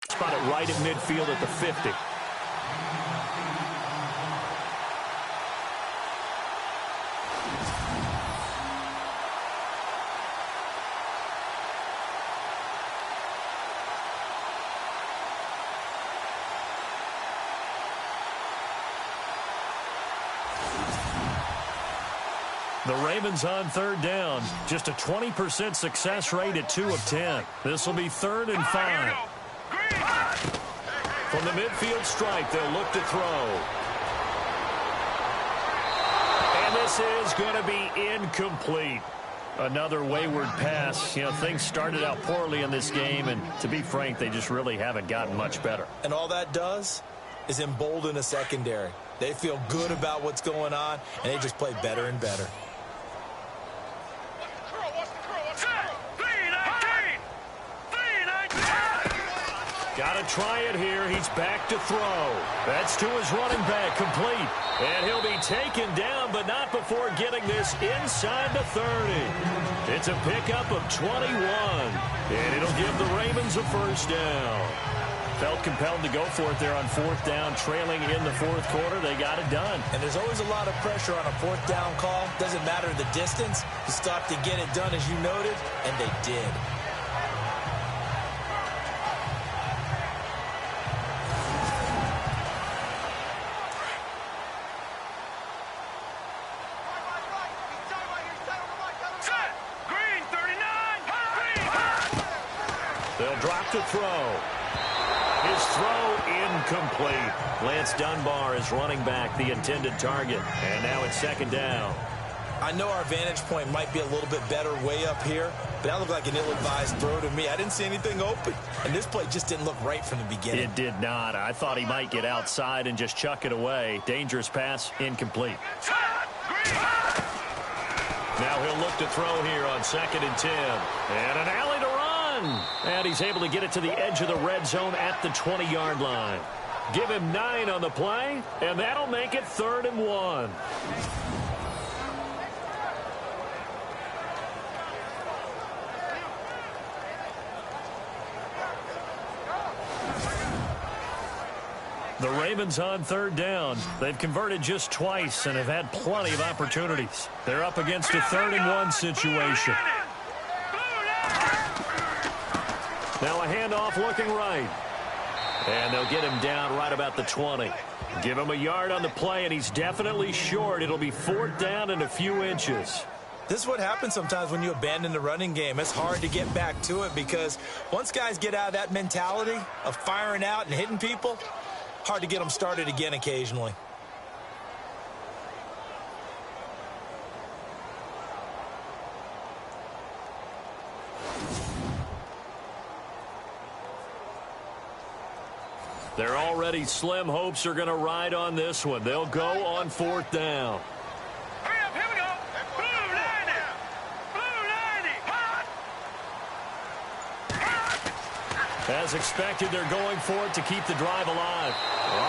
Spot it right at midfield at the 50. The Ravens on third down. Just a 20% success rate at 2 of 10. This will be 3rd and 5. From the midfield stripe, they'll look to throw. And this is going to be incomplete. Another wayward pass. You know, things started out poorly in this game, and to be frank, they just really haven't gotten much better. And all that does is embolden a secondary. They feel good about what's going on, and they just play better and better. Got to try it here. He's back to throw. That's to his running back, complete. And he'll be taken down, but not before getting this inside the 30. It's a pickup of 21. And it'll give the Ravens a first down. Felt compelled to go for it there on 4th down, trailing in the 4th quarter. They got it done. And there's always a lot of pressure on a 4th down call. Doesn't matter the distance. You stop to get it done, as you noted, and they did. They'll drop to throw. His throw incomplete. Lance Dunbar is running back, the intended target. And now it's 2nd down. I know our vantage point might be a little bit better way up here, but that looked like an ill-advised throw to me. I didn't see anything open, and this play just didn't look right from the beginning. It did not. I thought he might get outside and just chuck it away. Dangerous pass, incomplete. Now he'll look to throw here on 2nd and 10. And an alley to run. And he's able to get it to the edge of the red zone at the 20-yard line. Give him 9 on the play, and that'll make it 3rd and 1. The Ravens on 3rd down. They've converted just twice and have had plenty of opportunities. They're up against a 3rd and 1 situation. Now a handoff looking right. And they'll get him down right about the 20. Give him a yard on the play, and he's definitely short. It'll be 4th down and a few inches. This is what happens sometimes when you abandon the running game. It's hard to get back to it because once guys get out of that mentality of firing out and hitting people, hard to get them started again occasionally. They're already slim hopes are going to ride on this one. They'll go on 4th down. Hurry up, here we go. Blue 90. Blue 90. As expected, they're going for it to keep the drive alive.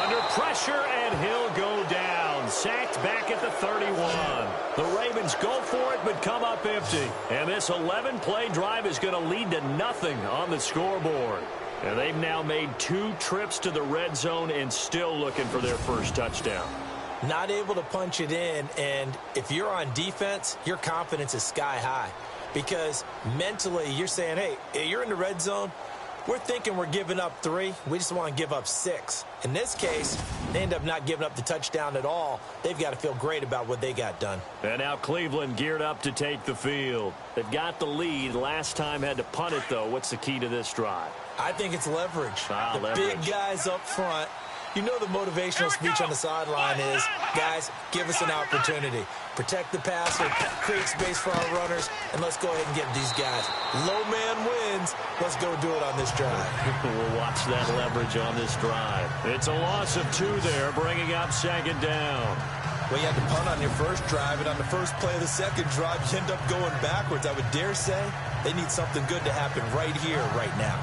Under pressure, and he'll go down. Sacked back at the 31. The Ravens go for it, but come up empty. And this 11-play drive is going to lead to nothing on the scoreboard. And they've now made 2 trips to the red zone and still looking for their first touchdown. Not able to punch it in, and if you're on defense, your confidence is sky high. Because mentally, you're saying, hey, you're in the red zone. We're thinking we're giving up 3. We just want to give up 6. In this case, they end up not giving up the touchdown at all. They've got to feel great about what they got done. And now Cleveland geared up to take the field. They've got the lead. Last time had to punt it, though. What's the key to this drive? I think it's leverage. The leverage. Big guys up front. You know the motivational speech on the sideline is, guys, give us an opportunity. Protect the passer, create space for our runners, and let's go ahead and get these guys. Low man wins. Let's go do it on this drive. We'll watch that leverage on this drive. It's a loss of 2 there, bringing up 2nd down. Well, you had to punt on your first drive, and on the first play of the second drive, you end up going backwards. I would dare say they need something good to happen right here, right now.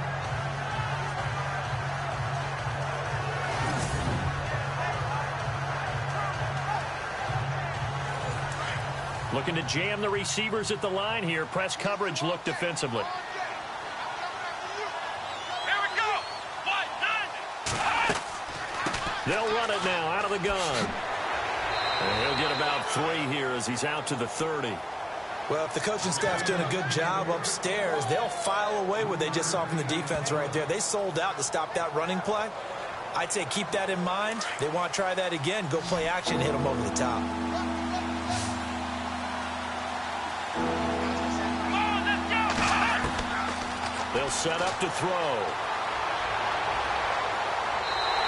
Looking to jam the receivers at the line here. Press coverage look defensively. Here we go. 1, They'll run it now out of the gun. And he'll get about 3 here as he's out to the 30. Well, if the coaching staff's doing a good job upstairs, they'll file away what they just saw from the defense right there. They sold out to stop that running play. I'd say keep that in mind. They want to try that again. Go play action, hit them over the top. They'll set up to throw.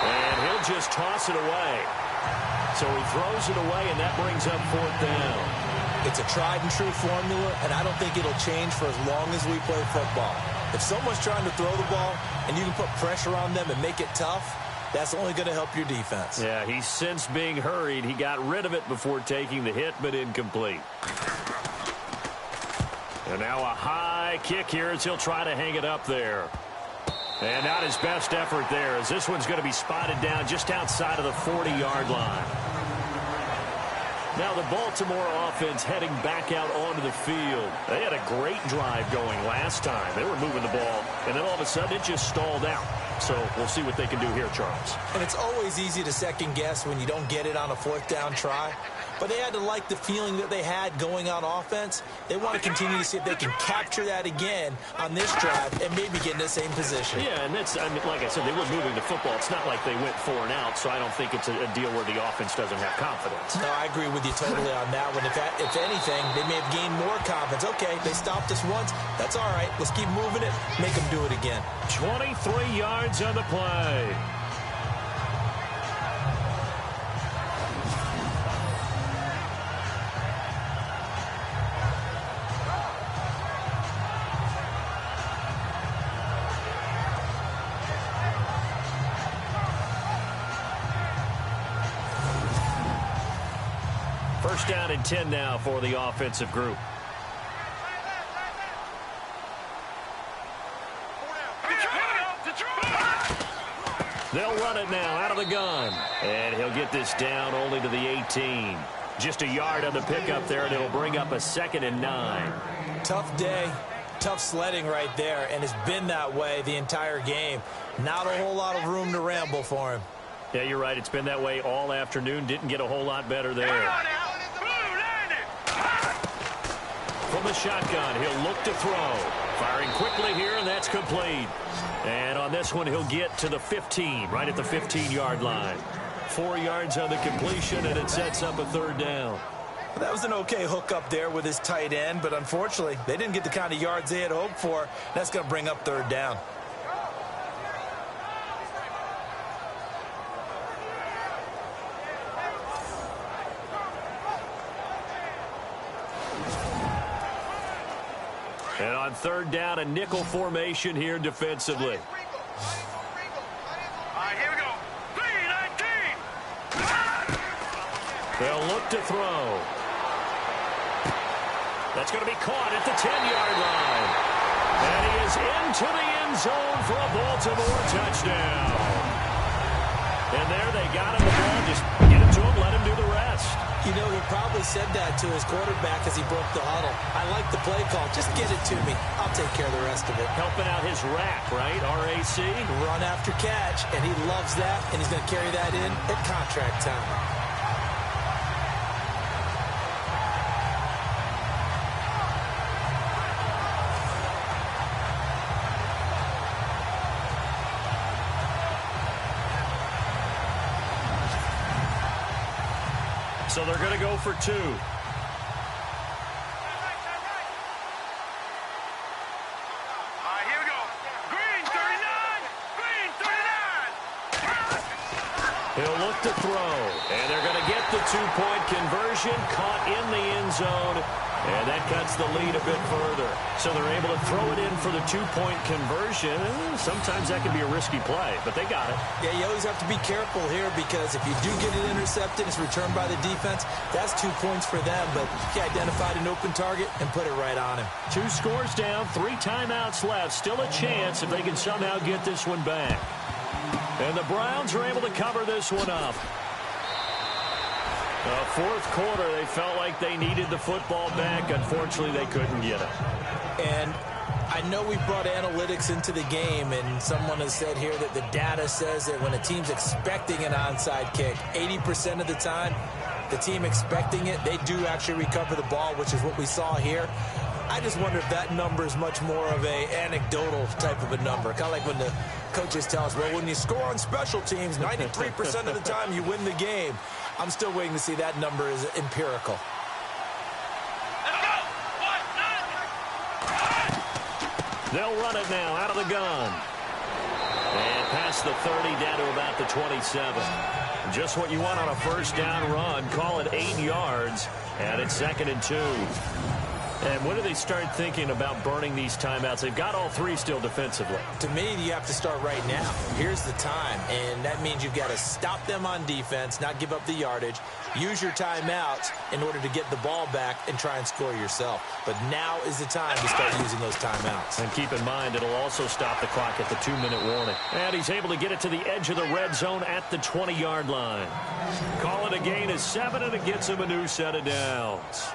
And he'll just toss it away. So he throws it away, and that brings up 4th down. It's a tried-and-true formula, and I don't think it'll change for as long as we play football. If someone's trying to throw the ball and you can put pressure on them and make it tough, that's only going to help your defense. Yeah, he's since being hurried. He got rid of it before taking the hit, but incomplete. And now a high kick here as he'll try to hang it up there. And not his best effort there, as this one's going to be spotted down just outside of the 40-yard line. Now the Baltimore offense heading back out onto the field. They had a great drive going last time. They were moving the ball, and then all of a sudden it just stalled out. So we'll see what they can do here, Charles. And it's always easy to second guess when you don't get it on a 4th down try. But they had to like the feeling that they had going on offense. They want to continue to see if they can capture that again on this drive and maybe get in the same position. Yeah, and that's, I mean, like I said, they were moving the football. It's not like they went 4 and out, so I don't think it's a deal where the offense doesn't have confidence. No, I agree with you totally on that one. If anything, they may have gained more confidence. Okay, they stopped us once. That's all right. Let's keep moving it. Make them do it again. 23 yards on the play. First down and 10 now for the offensive group. They'll run it now out of the gun. And he'll get this down only to the 18. Just a yard on the pickup there, and it'll bring up a 2nd and 9. Tough day, tough sledding right there, and it's been that way the entire game. Not a whole lot of room to ramble for him. Yeah, you're right. It's been that way all afternoon. Didn't get a whole lot better there. From the shotgun, he'll look to throw. Firing quickly here, and that's complete. And on this one, he'll get to the 15, right at the 15-yard line. 4 yards on the completion, and it sets up a 3rd down. That was an okay hook up there with his tight end, but unfortunately, they didn't get the kind of yards they had hoped for. That's going to bring up 3rd down. And on 3rd down, a nickel formation here defensively. All right, here we go. 3-19. They'll look to throw. That's going to be caught at the 10-yard line. And he is into the end zone for a Baltimore touchdown. And there they got him the ball. Just get it to him, let him do the rest. You know, he probably said that to his quarterback as he broke the huddle. I like the play call. Just get it to me. I'll take care of the rest of it. Helping out his rack, right? RAC. Run after catch, and he loves that, and he's going to carry that in at contract time. So they're going to go for 2. All right, here we go. Green 39. Green 39. He'll look to throw. And they're going to get the 2-point conversion. Caught in the end zone. And that cuts the lead a bit further. So they're able to throw it in for the 2-point conversion. Sometimes that can be a risky play, but they got it. Yeah, you always have to be careful here because if you do get it intercepted, it's returned by the defense. That's 2 points for them, but he identified an open target and put it right on him. 2 scores down, 3 timeouts left. Still a chance if they can somehow get this one back. And the Browns are able to cover this one up. Fourth quarter, they felt like they needed the football back. Unfortunately, they couldn't get it. And I I know we brought analytics into the game, and someone has said here that the data says that when a team's expecting an onside kick, 80% of the time, the team expecting it, they do actually recover the ball, which is what we saw here. I just wonder if that number is much more of a anecdotal type of a number. Kind of like when the coaches tell us, well, when you score on special teams, 93% of the time you win the game. I'm still waiting to see that number is empirical. They'll run it now out of the gun. And past the 30 down to about the 27. Just what you want on a first down run. Call it 8 yards. And it's 2nd and 2. And when do they start thinking about burning these timeouts? They've got all 3 still defensively. To me, you have to start right now. Here's the time, and that means you've got to stop them on defense, not give up the yardage, use your timeouts in order to get the ball back and try and score yourself. But now is the time to start using those timeouts. And keep in mind, it'll also stop the clock at the 2-minute warning. And he's able to get it to the edge of the red zone at the 20-yard line. Call it a gain of 7, and it gets him a new set of downs.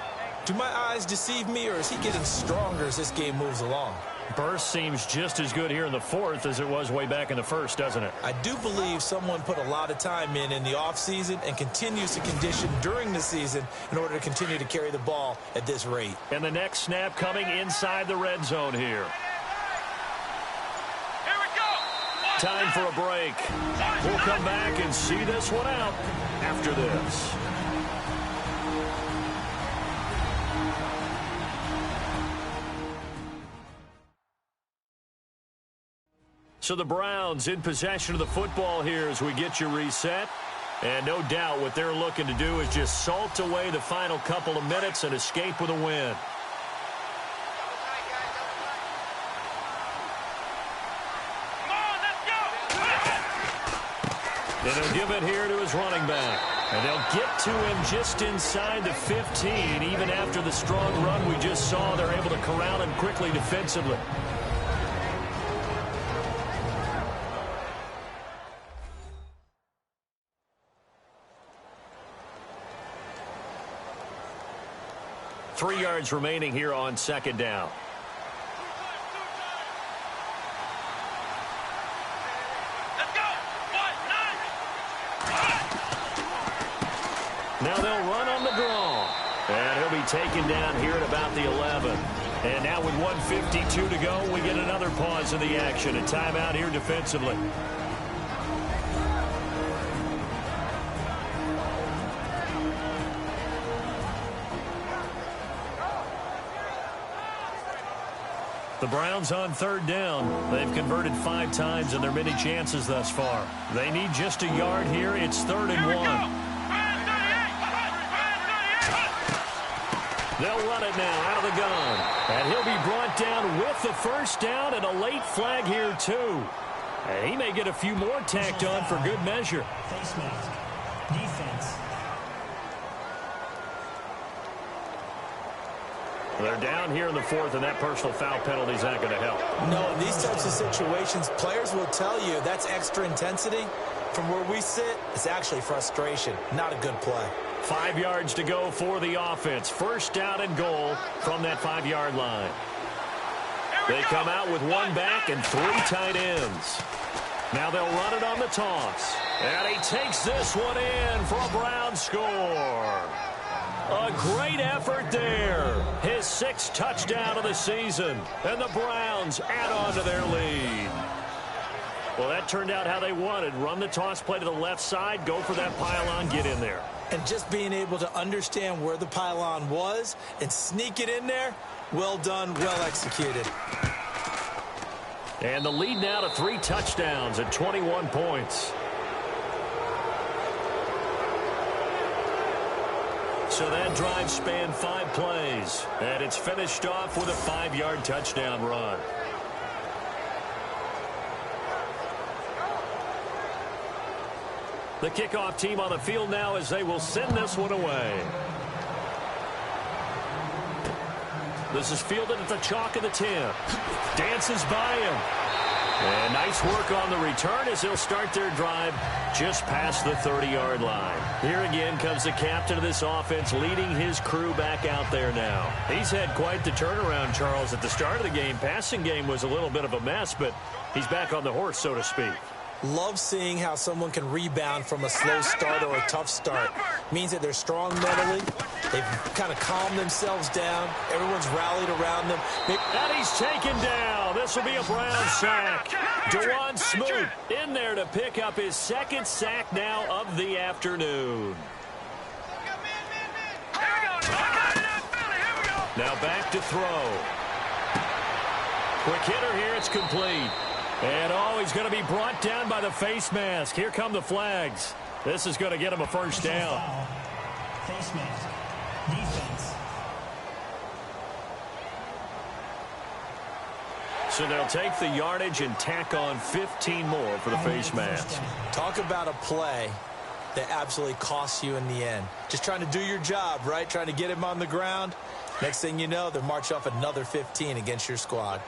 Do my eyes deceive me, or is he getting stronger as this game moves along? Burst seems just as good here in the 4th as it was way back in the 1st, doesn't it? I do believe someone put a lot of time in the offseason and continues to condition during the season in order to continue to carry the ball at this rate. And the next snap coming inside the red zone here. Here we go. Time for a break. We'll come back and see this one out after this. So the Browns in possession of the football here as we get you reset. And no doubt what they're looking to do is just salt away the final couple of minutes and escape with a win. Come on, let's go. And he'll give it here to his running back. And they'll get to him just inside the 15. Even after the strong run we just saw, they're able to corral him quickly defensively. Three yards remaining here on 2nd down. Let's go. Now they'll run on the draw. And he'll be taken down here at about the 11. And now with 1:52 to go, we get another pause in the action. A timeout here defensively. The Browns on 3rd down. They've converted 5 times in their many chances thus far. They need just a yard here. It's 3rd and 1. They'll run it now out of the gun. And he'll be brought down with the first down and a late flag here too. And he may get a few more tacked on for good measure. Face mask. Defense. They're down here in the 4th, and that personal foul penalty is not going to help. No, in these types of situations, players will tell you that's extra intensity. From where we sit, it's actually frustration. Not a good play. 5 yards to go for the offense. First down and goal from that 5-yard line. They come out with 1 back and 3 tight ends. Now they'll run it on the toss. And he takes this one in for a Brown score. A great effort there. His 6th touchdown of the season. And the Browns add on to their lead. Well, that turned out how they wanted. Run the toss play to the left side, go for that pylon, get in there. And just being able to understand where the pylon was and sneak it in there, well done, well executed. And the lead now to 3 touchdowns at 21 points. So that drive spanned 5 plays, and it's finished off with a 5-yard touchdown run. The kickoff team on the field now as they will send this one away. This is fielded at the chalk of the 10. Dances by him. And nice work on the return as they'll start their drive just past the 30-yard line. Here again comes the captain of this offense leading his crew back out there now. He's had quite the turnaround, Charles. At the start of the game, passing game was a little bit of a mess, but he's back on the horse, so to speak. Love seeing how someone can rebound from a slow start or a tough start. Means that they're strong mentally. They've kind of calmed themselves down. Everyone's rallied around them. And he's taken down. This will be a Brown sack. Dewan Smoot in there to pick up his second sack now of the afternoon. Now back to throw. Quick hitter here. It's complete. And, he's going to be brought down by the face mask. Here come the flags. This is going to get him a first down. Face mask. Defense. So they'll take the yardage and tack on 15 more for the face mask. Talk about a play that absolutely costs you in the end. Just trying to do your job, right? Trying to get him on the ground. Next thing you know, they'll march off another 15 against your squad.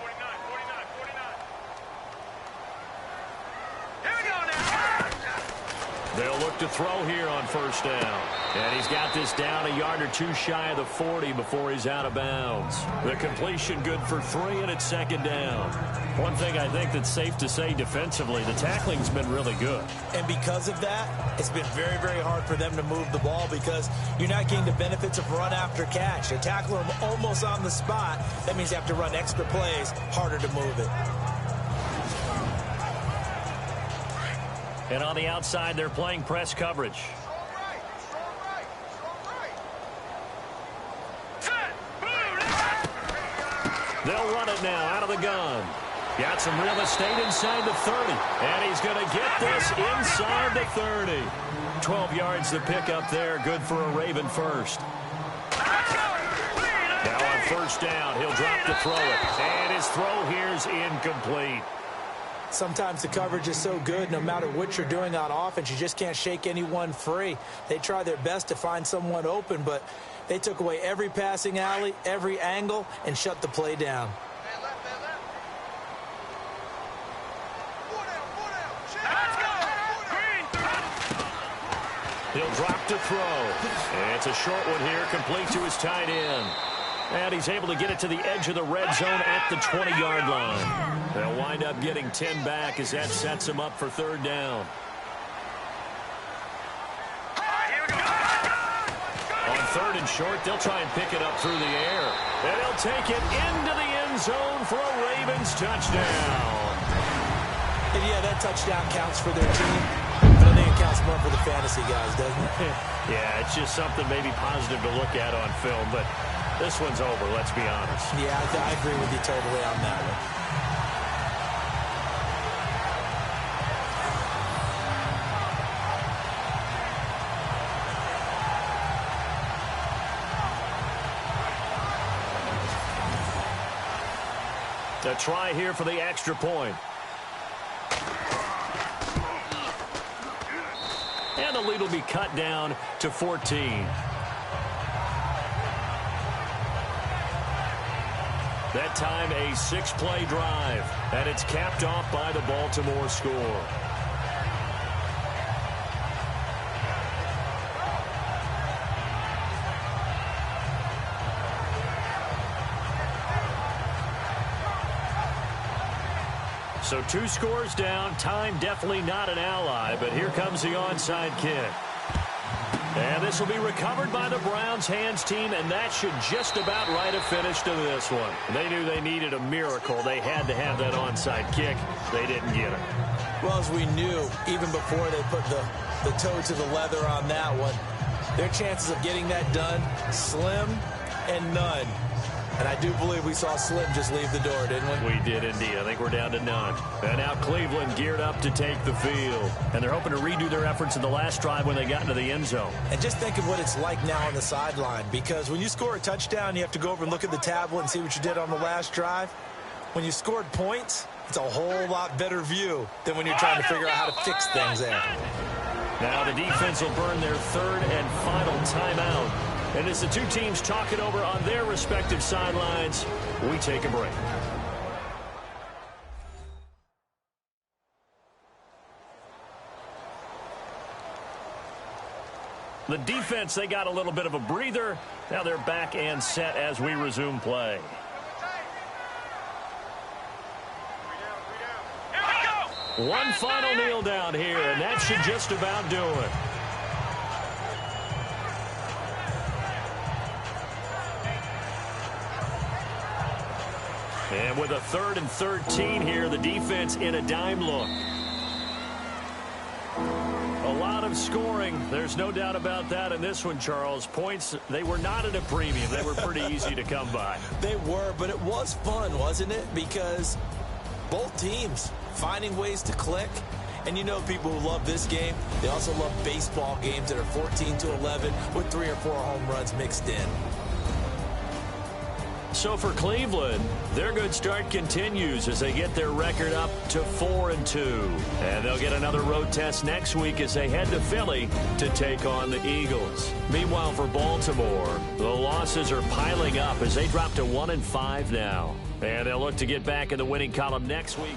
They'll look to throw here on first down. And he's got this down a yard or two shy of the 40 before he's out of bounds. The completion good for 3, and it's second down. One thing I think that's safe to say defensively, the tackling's been really good. And because of that, it's been very, very hard for them to move the ball because you're not getting the benefits of run after catch. They're tackling them almost on the spot. That means you have to run extra plays, harder to move it. And on the outside, they're playing press coverage. They'll run it now out of the gun. Got some real estate inside the 30. And he's going to get this inside the 30. 12 yards to pick up there. Good for a Raven first. Now on first down, he'll drop to throw it. And his throw here's incomplete. Sometimes the coverage is so good, no matter what you're doing on offense, you just can't shake anyone free. They try their best to find someone open, but they took away every passing alley, every angle, and shut the play down. He'll drop to throw. And it's a short one here, complete to his tight end. And he's able to get it to the edge of the red zone at the 20-yard line. They'll wind up getting 10 back as that sets him up for third down. On third and short, they'll try and pick it up through the air. And he'll take it into the end zone for a Ravens touchdown. And yeah, that touchdown counts for their team. But I think it counts more for the fantasy guys, doesn't it? Yeah, it's just something maybe positive to look at on film, but this one's over, let's be honest. Yeah, I agree with you totally on that one. A try here for the extra point. And the lead will be cut down to 14. That time a 6-play drive, and it's capped off by the Baltimore score. So 2 scores down, time definitely not an ally, but here comes the onside kick. And this will be recovered by the Browns hands team, and that should just about write a finish to this one. They knew they needed a miracle. They had to have that onside kick. They didn't get it. Well, as we knew, even before they put the toe to the leather on that one, their chances of getting that done, slim and none. And I do believe we saw Slim just leave the door, didn't we? We did indeed. I think we're down to none. And now Cleveland geared up to take the field. And they're hoping to redo their efforts in the last drive when they got into the end zone. And just think of what it's like now on the sideline. Because when you score a touchdown, you have to go over and look at the tablet and see what you did on the last drive. When you scored points, it's a whole lot better view than when you're trying to figure out how to fix things there. Now the defense will burn their third and final timeout. And as the two teams talk it over on their respective sidelines, we take a break. The defense, they got a little bit of a breather. Now they're back and set as we resume play. One final kneel down here, and that should just about do it. And with a 3rd and 13 here, the defense in a dime look. A lot of scoring. There's no doubt about that in this one, Charles. Points, they were not at a premium. They were pretty easy to come by. They were, but it was fun, wasn't it? Because both teams finding ways to click. And you know people who love this game, they also love baseball games that are 14-11 with 3 or 4 home runs mixed in. So for Cleveland, their good start continues as they get their record up to 4-2. And they'll get another road test next week as they head to Philly to take on the Eagles. Meanwhile, for Baltimore, the losses are piling up as they drop to 1-5 now. And they'll look to get back in the winning column next week.